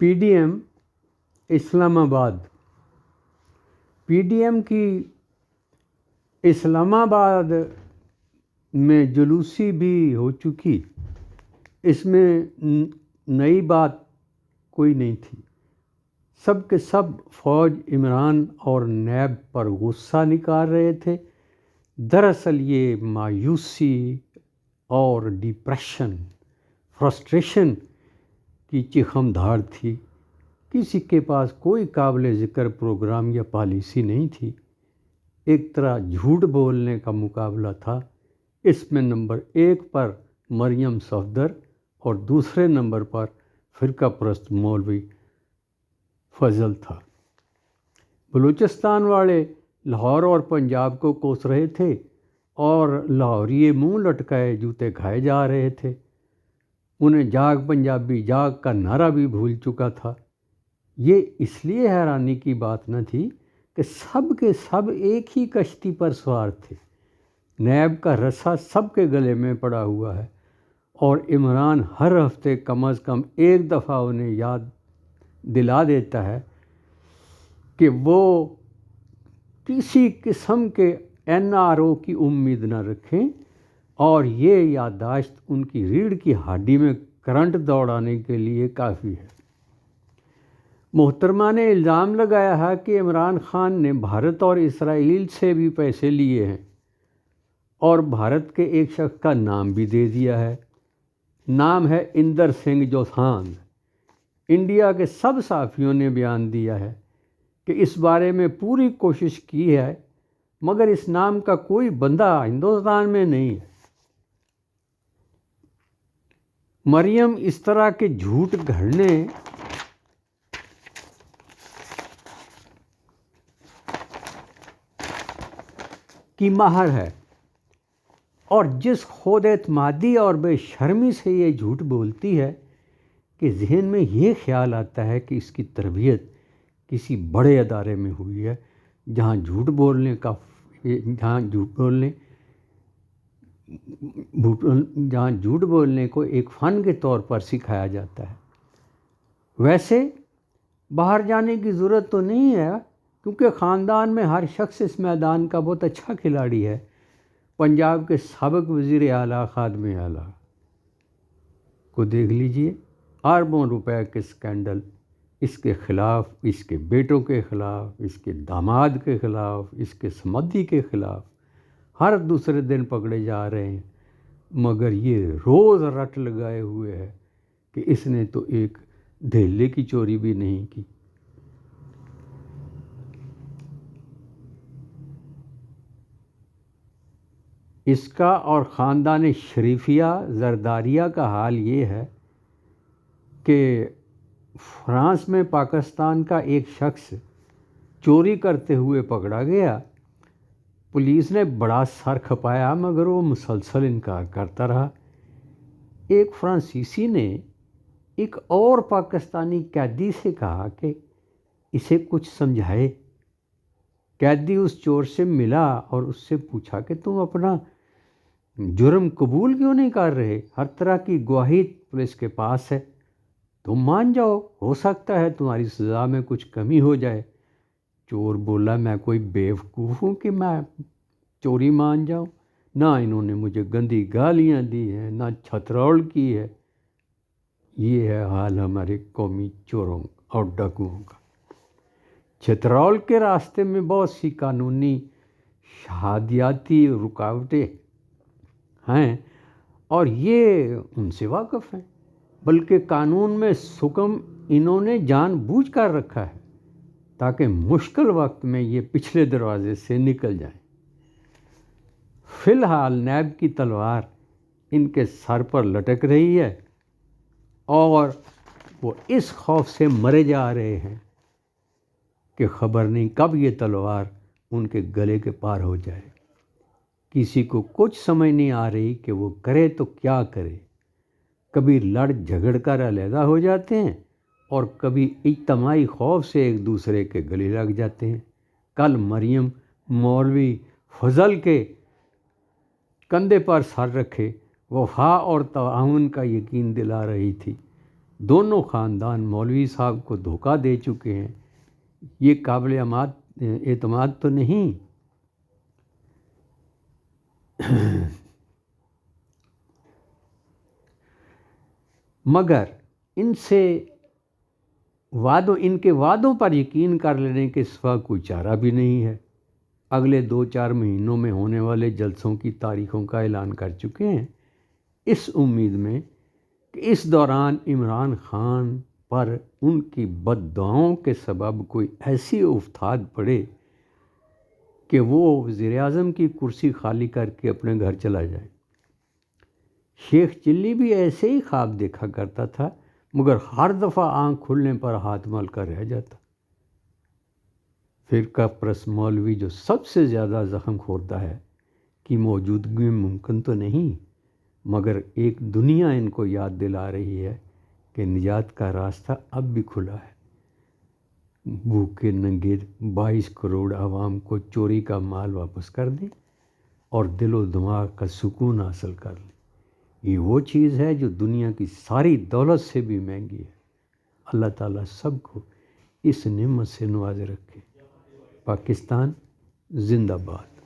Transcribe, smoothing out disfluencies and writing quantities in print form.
PDM اسلام آباد، PDM کی اسلام آباد میں جلوسی بھی ہو چکی، اس میں نئی بات کوئی نہیں تھی۔ سب کے سب فوج عمران اور نیب پر غصہ نکال رہے تھے۔ دراصل یہ مایوسی اور ڈپریشن، فرسٹریشن کی چیخم دھاڑ تھی۔ کسی کے پاس کوئی قابل ذکر پروگرام یا پالیسی نہیں تھی۔ ایک طرح جھوٹ بولنے کا مقابلہ تھا۔ اس میں نمبر 1 پر مریم صفدر اور دوسرے نمبر پر فرقہ پرست مولوی فضل تھا۔ بلوچستان والے لاہور اور پنجاب کو کوس رہے تھے اور لاہوریے منہ لٹکائے جوتے کھائے جا رہے تھے۔ انہیں جاگ پنجابی جاگ کا نعرہ بھی بھول چکا تھا۔ یہ اس لیے حیرانی کی بات نہ تھی کہ سب کے سب ایک ہی کشتی پر سوار تھے۔ نیب کا رسا سب کے گلے میں پڑا ہوا ہے اور عمران ہر ہفتے کم از کم ایک دفعہ انہیں یاد دلا دیتا ہے کہ وہ کسی قسم کے NRO کی امید نہ رکھیں، اور یہ یادداشت ان کی ریڑھ کی ہڈی میں کرنٹ دوڑانے کے لیے کافی ہے۔ محترمہ نے الزام لگایا ہے کہ عمران خان نے بھارت اور اسرائیل سے بھی پیسے لیے ہیں اور بھارت کے ایک شخص کا نام بھی دے دیا ہے۔ نام ہے اندر سنگھ جوسانگ۔ انڈیا کے سب صحافیوں نے بیان دیا ہے کہ اس بارے میں پوری کوشش کی ہے، مگر اس نام کا کوئی بندہ ہندوستان میں نہیں ہے۔ مریم اس طرح کے جھوٹ گھڑنے کی ماہر ہے، اور جس خود اعتمادی اور بے شرمی سے یہ جھوٹ بولتی ہے کہ ذہن میں یہ خیال آتا ہے کہ اس کی تربیت کسی بڑے ادارے میں ہوئی ہے جہاں جھوٹ بولنے کو ایک فن کے طور پر سکھایا جاتا ہے۔ ویسے باہر جانے کی ضرورت تو نہیں ہے، کیونکہ خاندان میں ہر شخص اس میدان کا بہت اچھا کھلاڑی ہے۔ پنجاب کے سابق وزیر اعلیٰ خادم اعلیٰ کو دیکھ لیجئے، اربوں روپے کے سکینڈل اس کے خلاف، اس کے بیٹوں کے خلاف، اس کے داماد کے خلاف، اس کے سمدھی کے خلاف ہر دوسرے دن پکڑے جا رہے ہیں، مگر یہ روز رٹ لگائے ہوئے ہے کہ اس نے تو ایک دھیلے کی چوری بھی نہیں کی۔ اس کا اور خاندان شریفیہ زرداریہ کا حال یہ ہے کہ فرانس میں پاکستان کا ایک شخص چوری کرتے ہوئے پکڑا گیا۔ پولیس نے بڑا سر کھپایا مگر وہ مسلسل انکار کرتا رہا۔ ایک فرانسیسی نے ایک اور پاکستانی قیدی سے کہا کہ اسے کچھ سمجھائے۔ قیدی اس چور سے ملا اور اس سے پوچھا کہ تم اپنا جرم قبول کیوں نہیں کر رہے؟ ہر طرح کی گواہی پولیس کے پاس ہے، تم مان جاؤ، ہو سکتا ہے تمہاری سزا میں کچھ کمی ہو جائے۔ چور بولا میں کوئی بیوقوف ہوں کہ میں چوری مان جاؤں؟ نہ انہوں نے مجھے گندی گالیاں دی ہیں، نہ چھترول کی ہے۔ یہ ہے حال ہمارے قومی چوروں اور ڈاکوؤں کا۔ چھترول کے راستے میں بہت سی قانونی شہادیاتی رکاوٹیں ہیں اور یہ ان سے واقف ہیں، بلکہ قانون میں سکم انہوں نے جان بوجھ کر رکھا ہے تاکہ مشکل وقت میں یہ پچھلے دروازے سے نکل جائیں۔ فی الحال نیب کی تلوار ان کے سر پر لٹک رہی ہے اور وہ اس خوف سے مرے جا رہے ہیں کہ خبر نہیں کب یہ تلوار ان کے گلے کے پار ہو جائے۔ کسی کو کچھ سمجھ نہیں آ رہی کہ وہ کرے تو کیا کرے۔ کبھی لڑ جھگڑ کر علیحدہ ہو جاتے ہیں اور کبھی اجتماعی خوف سے ایک دوسرے کے گلے لگ جاتے ہیں۔ کل مریم مولوی فضل کے کندھے پر سر رکھے وفا اور تعاون کا یقین دلا رہی تھی۔ دونوں خاندان مولوی صاحب کو دھوکہ دے چکے ہیں، یہ قابل اعتماد تو نہیں۔ مگر ان کے وعدوں پر یقین کر لینے کے سوا کوئی چارہ بھی نہیں ہے۔ اگلے 2-4 مہینوں میں ہونے والے جلسوں کی تاریخوں کا اعلان کر چکے ہیں، اس امید میں کہ اس دوران عمران خان پر ان کی بد دعاؤں کے سبب کوئی ایسی افتاد پڑے کہ وہ وزیر اعظم کی کرسی خالی کر کے اپنے گھر چلا جائے۔ شیخ چلی بھی ایسے ہی خواب دیکھا کرتا تھا، مگر ہر دفعہ آنکھ کھلنے پر ہاتھ مل کر رہ جاتا۔ فرقہ پرست مولوی جو سب سے زیادہ زخم خوردہ ہے کی موجودگی میں ممکن تو نہیں، مگر ایک دنیا ان کو یاد دلا رہی ہے کہ نجات کا راستہ اب بھی کھلا ہے۔ بھوکے ننگے 22 کروڑ عوام کو چوری کا مال واپس کر دیں اور دل و دماغ کا سکون حاصل کر لیں۔ یہ وہ چیز ہے جو دنیا کی ساری دولت سے بھی مہنگی ہے۔ اللہ تعالیٰ سب کو اس نعمت سے نوازے رکھے۔ پاکستان زندہ باد۔